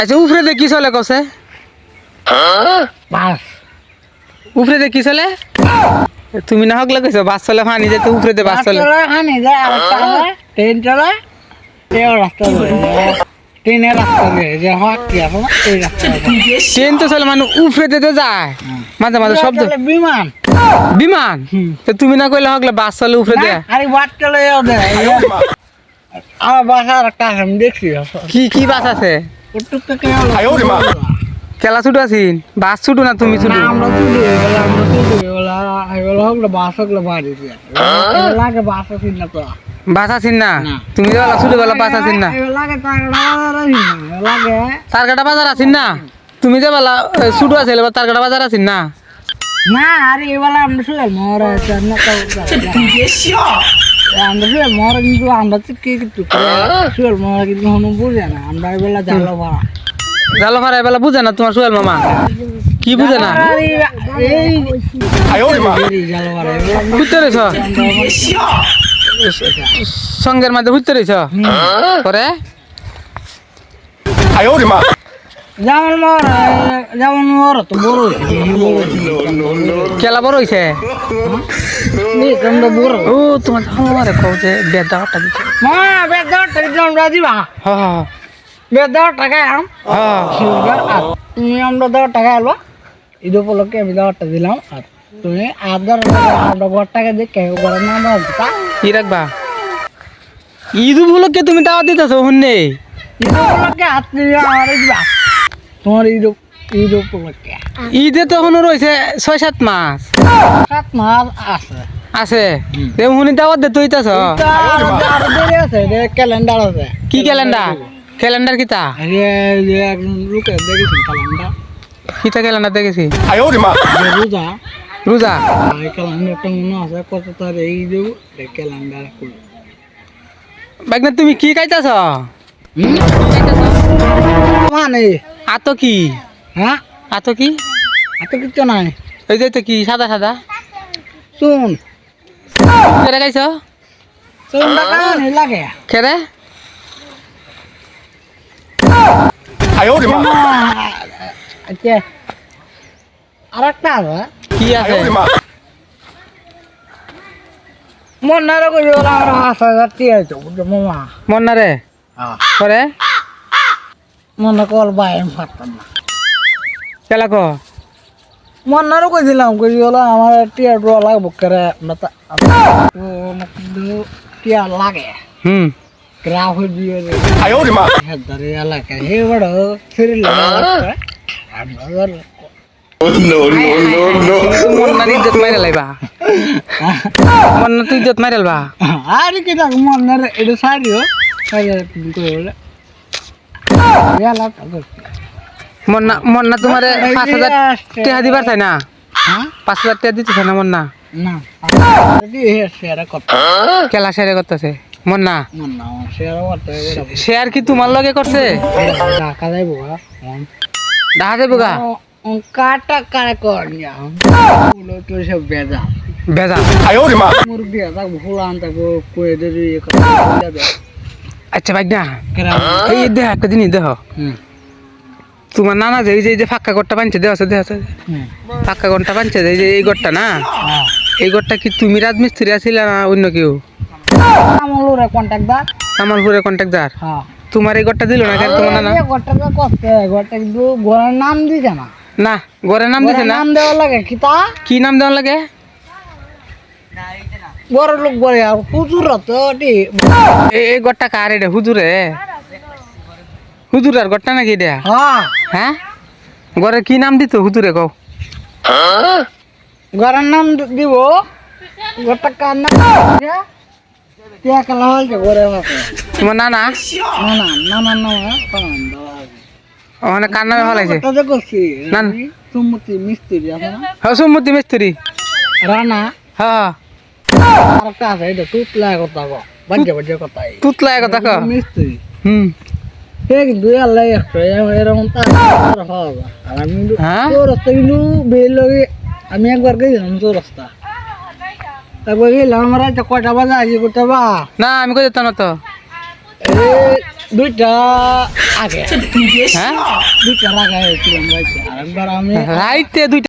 আচ্ছা উপরে দিয়ে কি চলে কছে বাস উপরে দিয়ে কি চলে তুমি না হকলে কইছো বাস চলে পানি যেতে উপরে দিয়ে বাস চলে হানি যায় আর ট্রেন চলে এই রাস্তা ট্রেনের রাস্তা দিয়ে যে হওয়া কি আছে না এই রাস্তা ট্রেন তো চলে মানে উপরে দিয়ে তো যায় মাঝে মাঝে শব্দ বিমান বিমান তো তুমি না কইলে হকলে বাস চলে উপরে দিয়ে আরে বাট চলে আমার বাসার একটা আমি দেখছি কি কি বাস আছে ওটুক থেকে খেলা ছুটো আছিন বাস ছুটো না তুমি ছুটো আমরা তুলি আমরা তুলি এগুলো হকলে বাস হকলে বাড়ি দিয়ে লাগে বাস আছে না তো বাস আছিন না তুমি যে বলা ছুটো বলা বাস আছিন না লাগে লাগে তারকাটা বাজার আছিন না তুমি যে বলা ছুটো আছে তারকাটা বাজার আছিন না না আরে এবেলা আমরা শুয়ে মরা না তো আমরা শুয়ে মরা কিন্তু আমরা তো কি কিছু শুয়ে মরা কিন্তু হনু বুঝে না আমরা এবেলা জালো ভাড়া জালো ভাড়া এবেলা বুঝে না তোমার সোহেল মামা কি বুঝে না এই জালো ভাড়া বুঝতে রয়েছ সঙ্গের মধ্যে বুঝতে রয়েছ পরে যেমন মর তো বড় খেলা বড় হয়েছে বড় ও তোমার আমারে কও যে বেদ দাওয়াটা দিচ্ছে মা বেদ দাওয়াটা আমরা দিবা হ্যাঁ বেদ দাওয়ার টাকা আম হ্যাঁ তুমি আমরা দেওয়ার টাকা আলবা ঈদ উপলক্ষে আমি দেওয়ারটা দিলাম আর তুমি আদার আমরা ঘর টাকা দিয়ে কেউ করে না আমরা কি রাখবা ঈদ উপলক্ষে তুমি দাওয়াত দিতেছো শুননে ঈদ উপলক্ষে হাত দিয়ে আমার দিবা তোমার ঈদ উপলক্ষে ঈদে তো এখনো রয়েছে 6-7 মাস 7 মাস আছে আছে শুনি দাওয়াত দে তুই তাছ আর দেরি আছে ক্যালেন্ডার আছে কি ক্যালেন্ডার ক্যালেন্ডার কিতা যে একজন লোকে দেখেছেন ক্যালেন্ডার কিতা ক্যালেন্ডার দেখেছি রোজা রোজা এই ক্যালেন্ডারটা মনে আছে কত তারিখ এই দেব ক্যালেন্ডার বাইক না তুমি কি খাইতাছ মানে আতো কি হ্যাঁ আতো কি এত কিছু নাই ওই যে তো কি সাদা সাদা শুন কেরে খাইছ শুন টাকা নেই লাগে কেরে আচ্ছা আর একটা আছে কি আছে মন না রাখো যে ওরা আমরা 5,000 টিয়া তো মামা মন না রে করে মনে কল ভাই আমি পারতাম না কেলা ক মন না রাখো দিলাম কই ওলা আমার টিয়া ড্র লাগবো করে না তা টিয়া লাগে হুম গ্রাফ দিয়ে হেদারে এলাকা হে বড় শরীর লাগে মন না ইজ্জত মাইরা লাইবা মন না তুই ইজ্জত মাইরালবা আরে কি থাক মন না এটা সারিও বলে মন না তোমারে 5,000 টাকা দিবার চাই না হ্যাঁ 5,000 টাকা দিতেছে না মন না না শেয়ার কত কেলা শেয়ার করতেছে মন না না শেয়ার কত শেয়ার কি তোমার লগে করছে টাকা যাইবো দেখা যাবো গা কাটা কারে কর নিয়া পুরো তো সব বেজা ভেজা মুরগি আছে ফুলান থাকবো কয়ে দেরি আচ্ছা ভাই না এই দেহ একটা জিনিস দেহ তোমার নানা যে এই যে ফাঁকা ঘরটা বানছে দেহ আছে ফাঁকা ঘরটা বানছে এই ঘরটা না এই ঘরটা কি তুমি রাজমিস্ত্রি আছিল না অন্য কেউ আমলুরে কন্টাক্টদার কামালপুরে কন্ট্রাক্টর হ্যাঁ তোমার এই ঘরটা দিল না কেন তোমার নানা ঘরটা তো করতে ঘরটা কিন্তু ঘরের নাম দিছে না না ঘরের নাম দিছে না নাম দেওয়া লাগে কি তা কি নাম দেওয়া লাগে বড় লোক বলে আর হুজুর তো এই ঘরটা কার এটা হুজুরে হুজুর আর ঘরটা নাকি এটা হ্যাঁ হ্যাঁ ঘরের কি নাম দিত হুজুরে কও ঘরের নাম দিব ঘরটা কার নাম কে কালা হয়েছে ঘরে তোমার নানা না না না না ওখানে কার নামে ফলাইছে না করছি না সুমতি মিস্ত্রি আছে না হ্যাঁ সুমতি মিস্ত্রি রানা হ্যাঁ আর একটা আছে এটা তুতলা কথা গো বাজে বাজে কথা তুতলা কথা ক মিস্ত্রি হুম সে কিন্তু আল্লাহ একটা এরকম তার হবে আর আমি হ্যাঁ তো রাস্তা কিন্তু বের লগে আমি একবার গেছিলাম তো রাস্তা তারপর গেলাম আমরা কয়টা বাজে আগে করতে বা না আমি কই যেতাম না তো এই 2টা আগে হ্যাঁ 2টার আগে হয়েছিলাম রাইতে। আরেকবার আমি রাইতে 2